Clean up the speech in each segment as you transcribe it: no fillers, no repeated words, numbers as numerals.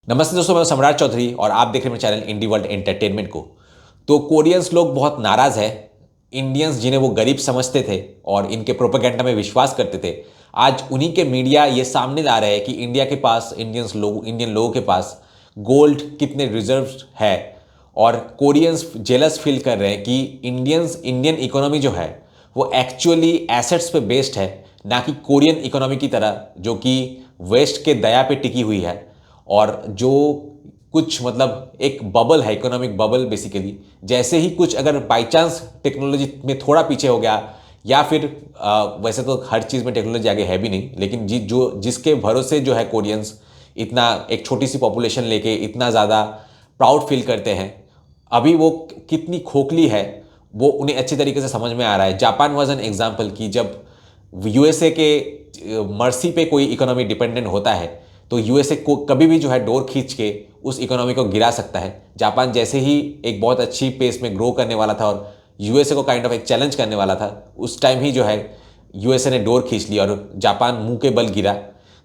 नमस्ते दोस्तों, मैं सम्राट चौधरी और आप देख रहे हैं मेरे चैनल इंडी वर्ल्ड एंटरटेनमेंट को। तो कोरियंस लोग बहुत नाराज़ हैं। इंडियंस जिन्हें वो गरीब समझते थे और इनके प्रोपेगेंडा में विश्वास करते थे, आज उन्हीं के मीडिया ये सामने ला रहे हैं कि इंडिया के पास इंडियन लोगों के पास गोल्ड कितने रिजर्व है। और कोरियंस जेलस फील कर रहे हैं कि इंडियन इकोनॉमी जो है वो एक्चुअली एसेट्स पे बेस्ड है, ना कि कोरियन इकोनॉमी की तरह जो कि वेस्ट के दया पे टिकी हुई है। और जो कुछ मतलब एक बबल है, इकोनॉमिक बबल बेसिकली। जैसे ही कुछ अगर बाई चांस टेक्नोलॉजी में थोड़ा पीछे हो गया, या फिर वैसे तो हर चीज़ में टेक्नोलॉजी आगे है भी नहीं, लेकिन जिसके भरोसे जो है कोरियंस इतना एक छोटी सी पॉपुलेशन लेके इतना ज़्यादा प्राउड फील करते हैं, अभी वो कितनी खोखली है वो उन्हें अच्छी तरीके से समझ में आ रहा है। जापान वॉज एन एग्जाम्पल कि जब यूएसए के मर्सी पे कोई इकोनॉमी डिपेंडेंट होता है तो यूएसए को कभी भी जो है डोर खींच के उस इकोनॉमी को गिरा सकता है। जापान जैसे ही एक बहुत अच्छी पेस में ग्रो करने वाला था और यूएसए को काइंड ऑफ एक चैलेंज करने वाला था, उस टाइम ही जो है यूएसए ने डोर खींच लिया और जापान मुंह के बल गिरा।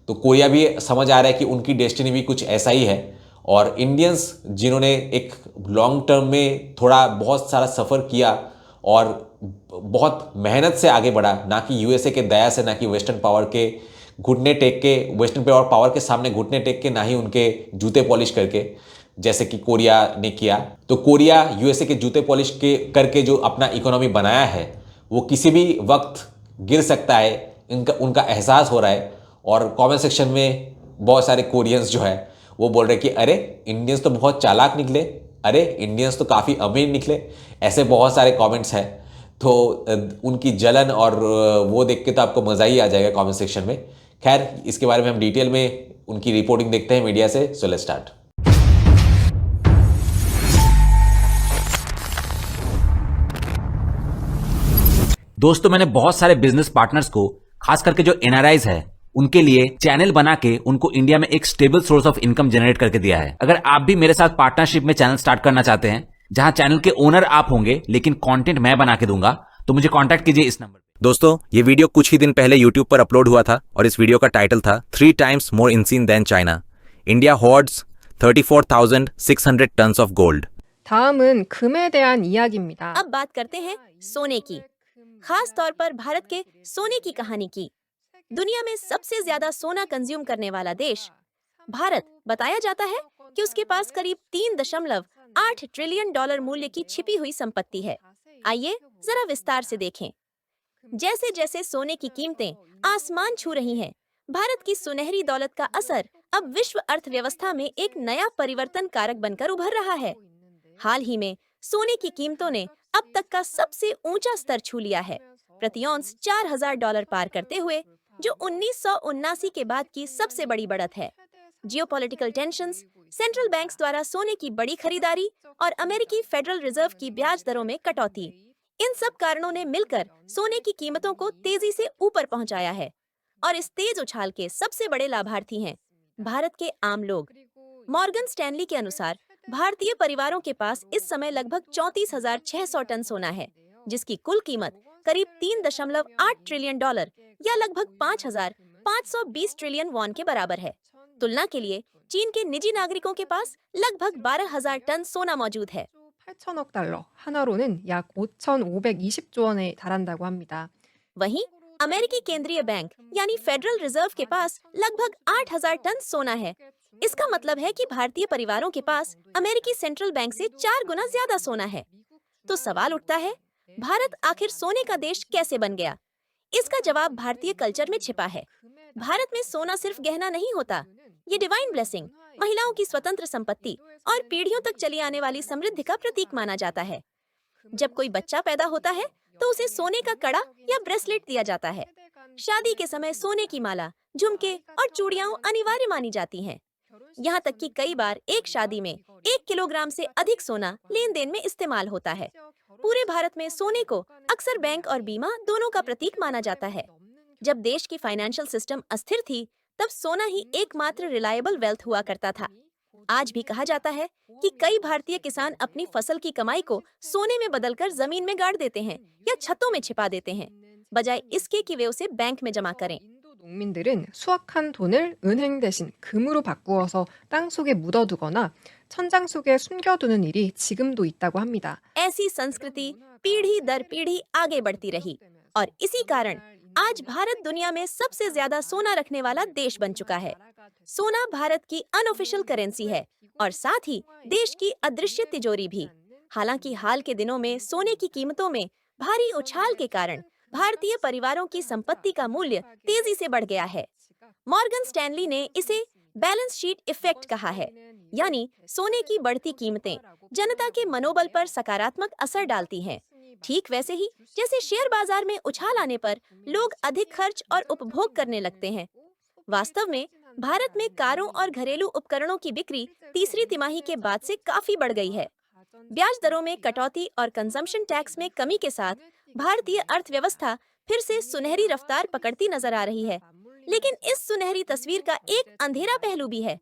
तो कोरिया भी समझ आ रहा है कि उनकी डेस्टिनी भी कुछ ऐसा ही है। और इंडियंस जिन्होंने एक लॉन्ग टर्म में थोड़ा बहुत सारा सफ़र किया और बहुत मेहनत से आगे बढ़ा, ना कि यूएसए के दया से, ना कि वेस्टर्न पावर के घुटने टेक के, वेस्टर्न पावर के सामने घुटने टेक के, ना ही उनके जूते पॉलिश करके जैसे कि कोरिया ने किया। तो कोरिया यूएसए के जूते पॉलिश के करके जो अपना इकोनॉमी बनाया है वो किसी भी वक्त गिर सकता है, इनका उनका एहसास हो रहा है। और कमेंट सेक्शन में बहुत सारे कोरियंस जो है वो बोल रहे कि अरे इंडियंस तो बहुत चालाक निकले, अरे इंडियंस तो काफ़ी अमीर निकले। ऐसे बहुत सारे कमेंट्स हैं। तो उनकी जलन और वो देख के तो आपको मज़ा ही आ जाएगा कमेंट सेक्शन में। खैर, इसके बारे में हम डिटेल में उनकी रिपोर्टिंग देखते हैं मीडिया से। So let's start. दोस्तों, मैंने बहुत सारे बिजनेस पार्टनर्स को, खास करके जो एनआरआईज है, उनके लिए चैनल बना के उनको इंडिया में एक stable source of income generate करके दिया है। अगर आप भी मेरे साथ पार्टनरशिप में चैनल स्टार्ट करना चाहते हैं, जहां चैनल के ओनर आप होंगे लेकिन कंटेंट मैं बना के दूंगा, तो मुझे कांटेक्ट कीजिए इस नंबर पे। दोस्तों, ये वीडियो कुछ ही दिन पहले यूट्यूब पर अपलोड हुआ था और इस वीडियो का टाइटल था 3 टाइम्स मोर इंसीन than China, India hoards 34,600 tons of gold. 다음은 금에 대한 이야기입니다. अब बात करते हैं सोने की, खास तौर पर भारत के सोने की कहानी की। दुनिया में सबसे ज्यादा सोना कंज्यूम करने वाला देश भारत बताया जाता है कि उसके पास करीब 3.8 ट्रिलियन डॉलर मूल्य की छिपी हुई संपत्ति है। आइए जरा विस्तार से देखें। जैसे जैसे सोने की कीमतें आसमान छू रही हैं, भारत की सुनहरी दौलत का असर अब विश्व अर्थव्यवस्था में एक नया परिवर्तन कारक बनकर उभर रहा है। हाल ही में सोने की कीमतों ने अब तक का सबसे ऊंचा स्तर छू लिया है, प्रति औंस $4,000 पार करते हुए, जो 1979 के बाद की सबसे बड़ी बढ़त है। जियोपॉलिटिकल टेंशंस, सेंट्रल बैंक्स द्वारा सोने की बड़ी खरीदारी और अमेरिकी फेडरल रिजर्व की ब्याज दरों में कटौती, इन सब कारणों ने मिलकर सोने की कीमतों को तेजी से ऊपर पहुंचाया है। और इस तेज उछाल के सबसे बड़े लाभार्थी हैं भारत के आम लोग। मॉर्गन स्टैनली के अनुसार भारतीय परिवारों के पास इस समय लगभग 34,600 टन सोना है, जिसकी कुल कीमत करीब 3.8 ट्रिलियन डॉलर या लगभग 5,520 ट्रिलियन वॉन के बराबर है। तुलना के लिए चीन के निजी नागरिकों के पास लगभग 12,000 टन सोना मौजूद है। 8천억 달러, 하나로는 약 5,520조 원에 달한다고 합니다. वहीं अमेरिकी केंद्रीय बैंक यानी फेडरल रिजर्व के पास लगभग 8,000 टन सोना है। इसका मतलब है कि भारतीय परिवारों के पास अमेरिकी सेंट्रल बैंक से 4 गुना ज्यादा सोना है। तो सवाल उठता है, भारत आखिर सोने का देश कैसे बन गया? इसका जवाब भारतीय कल्चर में छिपा है। भारत में सोना सिर्फ गहना नहीं होता, ये डिवाइन ब्लेसिंग, महिलाओं की स्वतंत्र संपत्ति और पीढ़ियों तक चली आने वाली समृद्धि का प्रतीक माना जाता है। जब कोई बच्चा पैदा होता है तो उसे सोने का कड़ा या ब्रेसलेट दिया जाता है। शादी के समय सोने की माला, झुमके और चूड़ियां अनिवार्य मानी जाती हैं। यहाँ तक कि कई बार एक शादी में 1 किलोग्राम से अधिक सोना लेन देन में इस्तेमाल होता है। पूरे भारत में सोने को अक्सर बैंक और बीमा दोनों का प्रतीक माना जाता है। जब देश की फाइनेंशियल सिस्टम अस्थिर थी, तब सोना ही एकमात्र रिलायबल वेल्थ हुआ करता था। आज भी कहा जाता है कि कई भारतीय किसान अपनी फसल की कमाई को सोने में बदलकर जमीन में गाड़ देते हैं या छतों में छिपा देते हैं, बजाय इसके कि वे उसे बैंक में जमा करें। 농민들은 수확한 돈을 은행 대신 금으로 바꾸어서 땅 속에 묻어두거나 천장 속에 숨겨두는 일이 지금도 있다고 합니다. ऐसी संस्कृति पीढ़ी दर पीढ़ी आगे बढ़ती रही और इसी कारण आज भारत दुनिया में सबसे ज्यादा सोना रखने वाला देश बन चुका है। सोना भारत की अनऑफिशियल करेंसी है और साथ ही देश की अदृश्य तिजोरी भी। हालांकि हाल के दिनों में सोने की कीमतों में भारी उछाल के कारण भारतीय परिवारों की संपत्ति का मूल्य तेजी से बढ़ गया है। मॉर्गन स्टैनली ने इसे बैलेंस शीट इफेक्ट कहा है, यानी सोने की बढ़ती कीमतें जनता के मनोबल पर सकारात्मक असर डालती हैं। ठीक वैसे ही जैसे शेयर बाजार में उछाल आने पर लोग अधिक खर्च और उपभोग करने लगते हैं। वास्तव में भारत में कारों और घरेलू उपकरणों की बिक्री तीसरी तिमाही के बाद से काफी बढ़ गई है। ब्याज दरों में कटौती और कंजम्पशन टैक्स में कमी के साथ भारतीय अर्थव्यवस्था फिर से सुनहरी रफ्तार पकड़ती नजर आ रही है। लेकिन इस सुनहरी तस्वीर का एक अंधेरा पहलू भी है।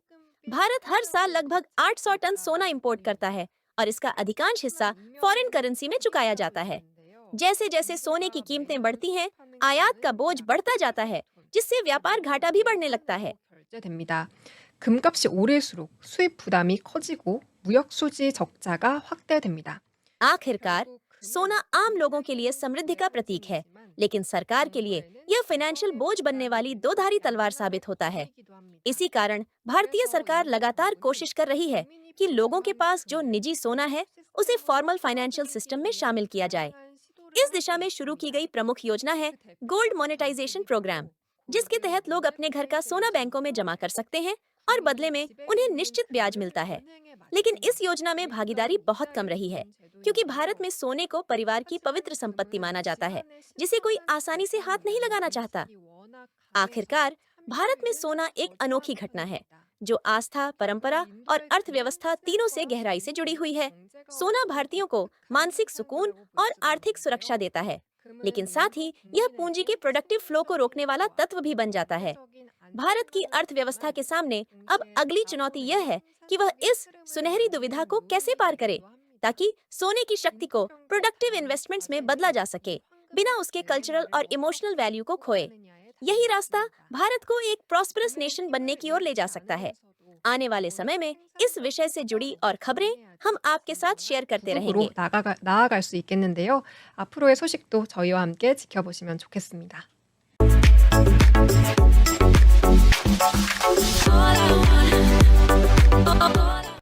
भारत हर साल लगभग 800 टन सोना इंपोर्ट करता है और इसका अधिकांश हिस्सा फॉरेन करेंसी में चुकाया जाता है। जैसे जैसे सोने की कीमतें बढ़ती हैं, आयात का बोझ बढ़ता जाता है, जिससे व्यापार घाटा भी बढ़ने लगता है। 결제됩니다. 금값이 오를수록 수입 부담이 커지고 무역 수지 적자가 확대됩니다. आखिरकार सोना आम लोगों के लिए समृद्धि का प्रतीक है, लेकिन सरकार के लिए यह फाइनेंशियल बोझ बनने वाली दोधारी तलवार साबित होता है। इसी कारण भारतीय सरकार लगातार कोशिश कर रही है कि लोगों के पास जो निजी सोना है उसे फॉर्मल फाइनेंशियल सिस्टम में शामिल किया जाए। इस दिशा में शुरू की गई प्रमुख योजना है गोल्ड मोनेटाइजेशन प्रोग्राम, जिसके तहत लोग अपने घर का सोना बैंकों में जमा कर सकते हैं और बदले में उन्हें निश्चित ब्याज मिलता है। लेकिन इस योजना में भागीदारी बहुत कम रही है, क्योंकि भारत में सोने को परिवार की पवित्र संपत्ति माना जाता है, जिसे कोई आसानी से हाथ नहीं लगाना चाहता। आखिरकार भारत में सोना एक अनोखी घटना है, जो आस्था, परंपरा और अर्थव्यवस्था तीनों से गहराई से जुड़ी हुई है। सोना भारतीयों को मानसिक सुकून और आर्थिक सुरक्षा देता है, लेकिन साथ ही यह पूंजी के प्रोडक्टिव फ्लो को रोकने वाला तत्व भी बन जाता है। भारत की अर्थव्यवस्था के सामने अब अगली चुनौती यह है कि वह इस सुनहरी दुविधा को कैसे पार करे, ताकि सोने की शक्ति को प्रोडक्टिव इन्वेस्टमेंट्स में बदला जा सके, बिना उसके कल्चरल और इमोशनल वैल्यू को खोए। यही रास्ता भारत को एक प्रॉस्परस नेशन बनने की ओर ले जा सकता है। आने वाले समय में इस विषय से जुड़ी और खबरें हम आपके साथ शेयर करते रहेंगे। 나아갈 수 있겠는데요. 앞으로의 소식도 저희와 함께 지켜보시면 좋겠습니다.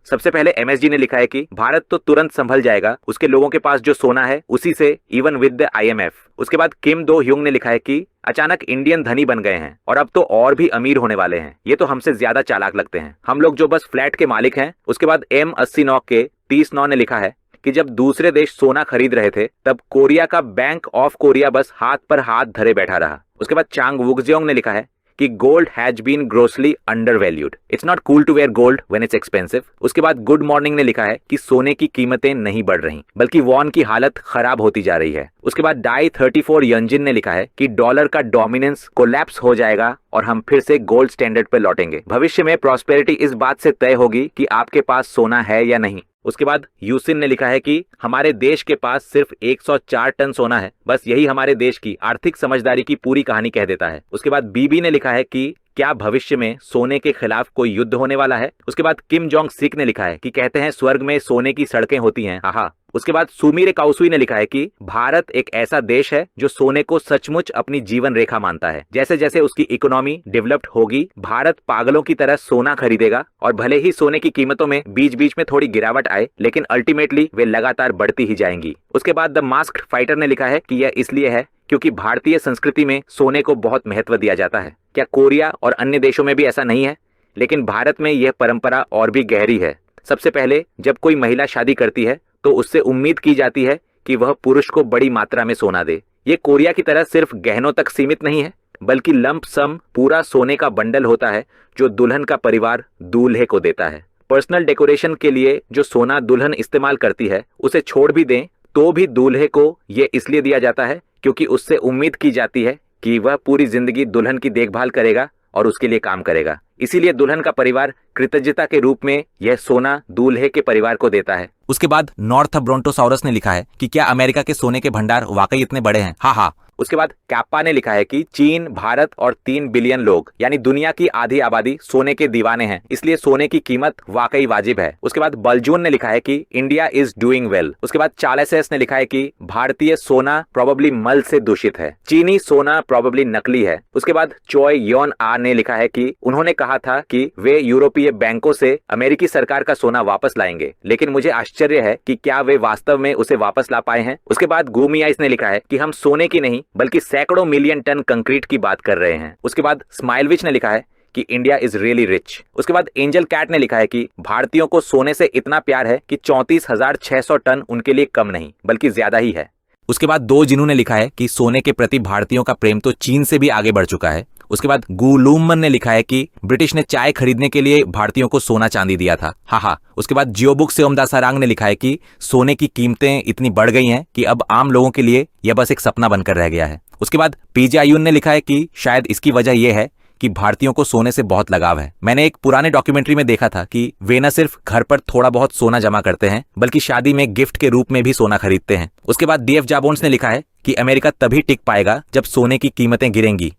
सबसे पहले एमएसजी ने लिखा है कि भारत तो तुरंत संभल जाएगा, उसके लोगों के पास जो सोना है उसी से, इवन विद द आईएमएफ। उसके बाद किम दो ह्यूंग ने लिखा है कि अचानक इंडियन धनी बन गए हैं और अब तो और भी अमीर होने वाले हैं, ये तो हमसे ज्यादा चालाक लगते हैं, हम लोग जो बस फ्लैट के मालिक हैं। उसके बाद M89 के 30 ने लिखा है कि जब दूसरे देश सोना खरीद रहे थे तब कोरिया का बैंक ऑफ कोरिया बस हाथ पर हाथ धरे बैठा रहा। उसके बाद चांग वुक्जियोंग ने लिखा है कि gold has been grossly undervalued, it's not cool to wear gold when it's expensive. उसके बाद गुड मॉर्निंग ने लिखा है कि सोने की कीमतें नहीं बढ़ रही, बल्कि वॉन की हालत खराब होती जा रही है। उसके बाद डाई 34 यंजिन ने लिखा है कि डॉलर का डोमिनेंस कोलैप्स हो जाएगा और हम फिर से गोल्ड स्टैंडर्ड पर लौटेंगे। भविष्य में प्रॉस्पेरिटी इस बात से तय होगी कि आपके पास सोना है या नहीं। उसके बाद यूसिन ने लिखा है कि हमारे देश के पास सिर्फ 104 टन सोना है, बस यही हमारे देश की आर्थिक समझदारी की पूरी कहानी कह देता है। उसके बाद बीबी ने लिखा है कि क्या भविष्य में सोने के खिलाफ कोई युद्ध होने वाला है। उसके बाद किम जोंग सिक ने लिखा है कि कहते हैं स्वर्ग में सोने की सड़कें होती हैं, हाहा। उसके बाद सुमीर काउसुई ने लिखा है कि भारत एक ऐसा देश है जो सोने को सचमुच अपनी जीवन रेखा मानता है। जैसे जैसे उसकी इकोनॉमी डेवलप्ड होगी, भारत पागलों की तरह सोना खरीदेगा और भले ही सोने की कीमतों में बीच बीच में थोड़ी गिरावट आए, लेकिन अल्टीमेटली वे लगातार बढ़ती ही जाएंगी। उसके बाद द मास्क्ड फाइटर ने लिखा है कि यह इसलिए है क्योंकि भारतीय संस्कृति में सोने को बहुत महत्व दिया जाता है। क्या कोरिया और अन्य देशों में भी ऐसा नहीं है? लेकिन भारत में यह परंपरा और भी गहरी है। सबसे पहले जब कोई महिला शादी करती है तो उससे उम्मीद की जाती है कि वह पुरुष को बड़ी मात्रा में सोना दे। ये कोरिया की तरह सिर्फ गहनों तक सीमित नहीं है, बल्कि लंप सम पूरा सोने का बंडल होता है जो दुल्हन का परिवार दूल्हे को देता है। पर्सनल डेकोरेशन के लिए जो सोना दुल्हन इस्तेमाल करती है उसे छोड़ भी दें तो भी दूल्हे को ये इसलिए दिया जाता है क्योंकि उससे उम्मीद की जाती है कि वह पूरी जिंदगी दुल्हन की देखभाल करेगा और उसके लिए काम करेगा। इसीलिए दुल्हन का परिवार कृतज्ञता के रूप में यह सोना दूल्हे के परिवार को देता है। उसके बाद नॉर्थ ब्रोंटोसाउरस ने लिखा है कि क्या अमेरिका के सोने के भंडार वाकई इतने बड़े हैं? हाँ, उसके बाद कैप्पा ने लिखा है कि चीन, भारत और 3 बिलियन लोग यानी दुनिया की आधी आबादी सोने के दीवाने हैं, इसलिए सोने की कीमत वाकई वाजिब है। उसके बाद बलजून ने लिखा है कि इंडिया इज डूइंग वेल। उसके बाद चालेसेस ने लिखा है कि भारतीय सोना प्रोबेबली मल से दूषित है, चीनी सोना प्रोबेबली नकली है। उसके बाद चॉय योन आ ने लिखा है कि उन्होंने कहा था कि वे यूरोपीय बैंकों से अमेरिकी सरकार का सोना वापस लाएंगे, लेकिन मुझे आश्चर्य है कि क्या वे वास्तव में उसे वापस ला पाए हैं। उसके बाद गुमियाइस ने लिखा है कि हम सोने की नहीं बल्कि सैकड़ों मिलियन टन कंक्रीट की बात कर रहे हैं। उसके बाद स्माइलविच ने लिखा है कि इंडिया इज रियली रिच। उसके बाद एंजल कैट ने लिखा है कि भारतीयों को सोने से इतना प्यार है कि 34,600 टन उनके लिए कम नहीं बल्कि ज्यादा ही है। उसके बाद दो जिन्हों ने लिखा है कि सोने के प्रति भारतीयों का प्रेम तो चीन से भी आगे बढ़ चुका है। उसके बाद गुलूमन ने लिखा है कि ब्रिटिश ने चाय खरीदने के लिए भारतीयों को सोना चांदी दिया था, हा। उसके बाद जियोबुक से ओमदासारांग ने लिखा है कि सोने की कीमतें इतनी बढ़ गई हैं कि अब आम लोगों के लिए यह बस एक सपना बनकर रह गया है। उसके बाद पीजे आयुन ने लिखा है कि शायद इसकी वजह यह है कि भारतीयों को सोने से बहुत लगाव है। मैंने एक पुराने डॉक्यूमेंट्री में देखा था कि वे न सिर्फ घर पर थोड़ा बहुत सोना जमा करते हैं बल्कि शादी में गिफ्ट के रूप में भी सोना खरीदते हैं। उसके बाद डीएफ जाबोन्स ने लिखा है कि अमेरिका तभी टिक पाएगा जब सोने की कीमतें गिरेंगी।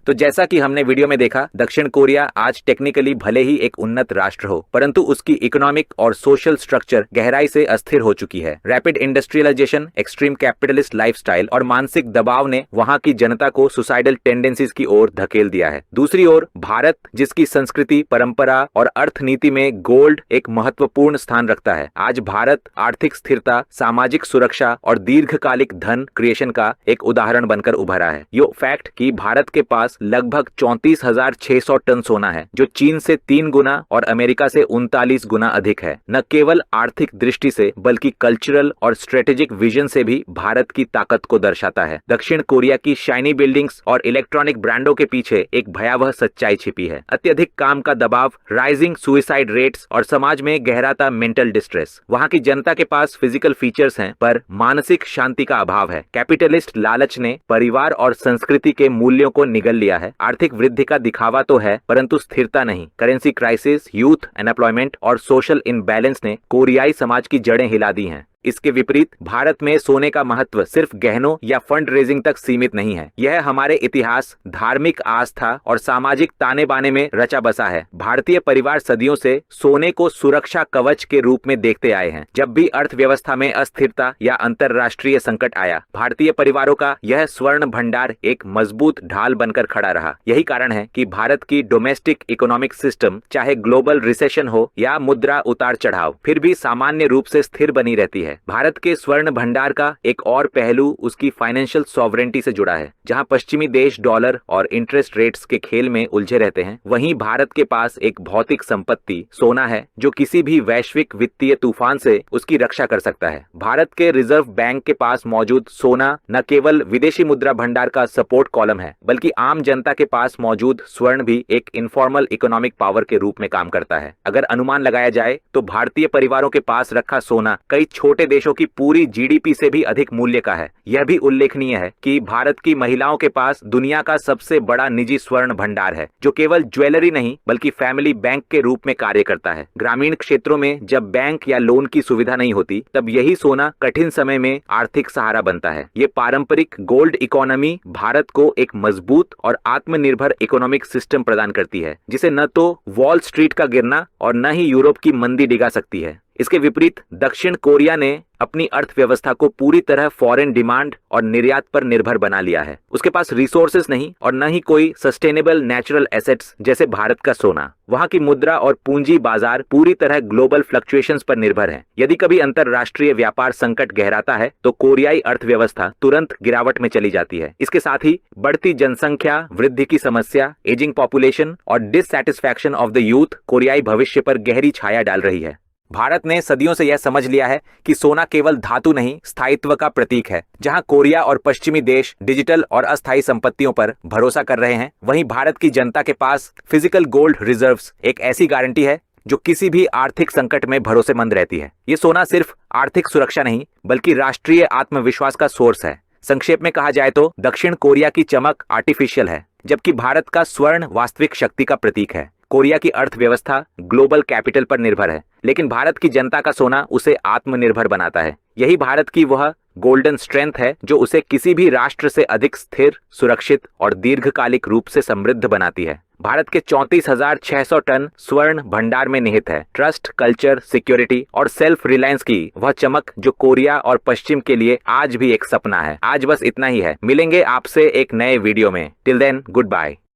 तो जैसा कि हमने वीडियो में देखा, दक्षिण कोरिया आज टेक्निकली भले ही एक उन्नत राष्ट्र हो, परंतु उसकी इकोनॉमिक और सोशल स्ट्रक्चर गहराई से अस्थिर हो चुकी है। Rapid industrialisation, extreme capitalist lifestyle और मानसिक दबाव ने वहां की जनता को सुसाइडल टेंडेंसीज की ओर धकेल दिया है। दूसरी ओर भारत, जिसकी संस्कृति, परंपरा और अर्थनीति में गोल्ड एक महत्वपूर्ण स्थान रखता है, आज भारत आर्थिक स्थिरता, सामाजिक सुरक्षा और दीर्घकालिक धन क्रिएशन का एक उदाहरण बनकर उभरा है। यो फैक्ट कि भारत के पास लगभग 34,600 टन सोना है, जो चीन से 3 गुना और अमेरिका से 39 गुना अधिक है, न केवल आर्थिक दृष्टि से बल्कि कल्चरल और स्ट्रेटेजिक विजन से भी भारत की ताकत को दर्शाता है। दक्षिण कोरिया की शाइनी बिल्डिंग्स और इलेक्ट्रॉनिक ब्रांडों के पीछे एक भयावह सच्चाई छिपी है। अत्यधिक काम का दबाव, राइजिंग सुइसाइड रेट्स और समाज में गहराता मेंटल डिस्ट्रेस। वहां की जनता के पास फिजिकल फीचर्स हैं पर मानसिक शांति का अभाव है। कैपिटलिस्ट लालच ने परिवार और संस्कृति के मूल्यों को निगल लिया है। आर्थिक वृद्धि का दिखावा तो है परंतु स्थिरता नहीं। करेंसी क्राइसिस, यूथ अनएम्प्लॉयमेंट और सोशल इनबैलेंस ने कोरियाई समाज की जड़ें हिला दी हैं। इसके विपरीत भारत में सोने का महत्व सिर्फ गहनों या फंड रेजिंग तक सीमित नहीं है। यह हमारे इतिहास, धार्मिक आस्था और सामाजिक ताने बाने में रचा बसा है। भारतीय परिवार सदियों से सोने को सुरक्षा कवच के रूप में देखते आए हैं। जब भी अर्थव्यवस्था में अस्थिरता या अंतरराष्ट्रीय संकट आया, भारतीय परिवारों का यह स्वर्ण भंडार एक मजबूत ढाल बनकर खड़ा रहा। यही कारण है कि भारत की डोमेस्टिक इकोनॉमिक सिस्टम चाहे ग्लोबल रिसेशन हो या मुद्रा उतार चढ़ाव, फिर भी सामान्य रूप से स्थिर बनी रहती है। भारत के स्वर्ण भंडार का एक और पहलू उसकी फाइनेंशियल सॉवरेंटी से जुड़ा है। जहां पश्चिमी देश डॉलर और इंटरेस्ट रेट्स के खेल में उलझे रहते हैं, वहीं भारत के पास एक भौतिक संपत्ति सोना है जो किसी भी वैश्विक वित्तीय तूफान से उसकी रक्षा कर सकता है। भारत के रिजर्व बैंक के पास मौजूद सोना न केवल विदेशी मुद्रा भंडार का सपोर्ट कॉलम है, बल्कि आम जनता के पास मौजूद स्वर्ण भी एक इनफॉर्मल इकोनॉमिक पावर के रूप में काम करता है। अगर अनुमान लगाया जाए तो भारतीय परिवारों के पास रखा सोना कई छोटे देशों की पूरी जीडीपी से भी अधिक मूल्य का है। यह भी उल्लेखनीय है कि भारत की महिलाओं के पास दुनिया का सबसे बड़ा निजी स्वर्ण भंडार है, जो केवल ज्वेलरी नहीं बल्कि फैमिली बैंक के रूप में कार्य करता है। ग्रामीण क्षेत्रों में जब बैंक या लोन की सुविधा नहीं होती, तब यही सोना कठिन समय में आर्थिक सहारा बनता है। ये पारंपरिक गोल्ड इकोनॉमी भारत को एक मजबूत और आत्मनिर्भर इकोनॉमिक सिस्टम प्रदान करती है, जिसे न तो वॉल स्ट्रीट का गिरना और न ही यूरोप की मंदी डिगा सकती है। इसके विपरीत दक्षिण कोरिया ने अपनी अर्थव्यवस्था को पूरी तरह फॉरेन डिमांड और निर्यात पर निर्भर बना लिया है। उसके पास रिसोर्सेज नहीं और न ही कोई सस्टेनेबल नेचुरल एसेट्स जैसे भारत का सोना। वहां की मुद्रा और पूंजी बाजार पूरी तरह ग्लोबल फ्लक्चुएशंस पर निर्भर है। यदि कभी अंतरराष्ट्रीय व्यापार संकट गहराता है तो कोरियाई अर्थव्यवस्था तुरंत गिरावट में चली जाती है। इसके साथ ही बढ़ती जनसंख्या वृद्धि की समस्या, एजिंग पॉपुलेशन और डिससैटिस्फैक्शन ऑफ द यूथ कोरियाई भविष्य पर गहरी छाया डाल रही है। भारत ने सदियों से यह समझ लिया है कि सोना केवल धातु नहीं, स्थायित्व का प्रतीक है। जहां कोरिया और पश्चिमी देश डिजिटल और अस्थायी संपत्तियों पर भरोसा कर रहे हैं, वहीं भारत की जनता के पास फिजिकल गोल्ड रिजर्व्स एक ऐसी गारंटी है जो किसी भी आर्थिक संकट में भरोसेमंद रहती है। ये सोना सिर्फ आर्थिक सुरक्षा नहीं बल्कि राष्ट्रीय आत्मविश्वास का सोर्स है। संक्षेप में कहा जाए तो दक्षिण कोरिया की चमक आर्टिफिशियल है, जबकि भारत का स्वर्ण वास्तविक शक्ति का प्रतीक है। कोरिया की अर्थव्यवस्था ग्लोबल कैपिटल पर निर्भर है, लेकिन भारत की जनता का सोना उसे आत्मनिर्भर बनाता है। यही भारत की वह गोल्डन स्ट्रेंथ है जो उसे किसी भी राष्ट्र से अधिक स्थिर, सुरक्षित और दीर्घकालिक रूप से समृद्ध बनाती है। भारत के 34,600 टन स्वर्ण भंडार में निहित है ट्रस्ट, कल्चर, सिक्योरिटी और सेल्फ रिलायंस की वह चमक जो कोरिया और पश्चिम के लिए आज भी एक सपना है। आज बस इतना ही है। मिलेंगे आपसे एक नए वीडियो में। Till then, good bye.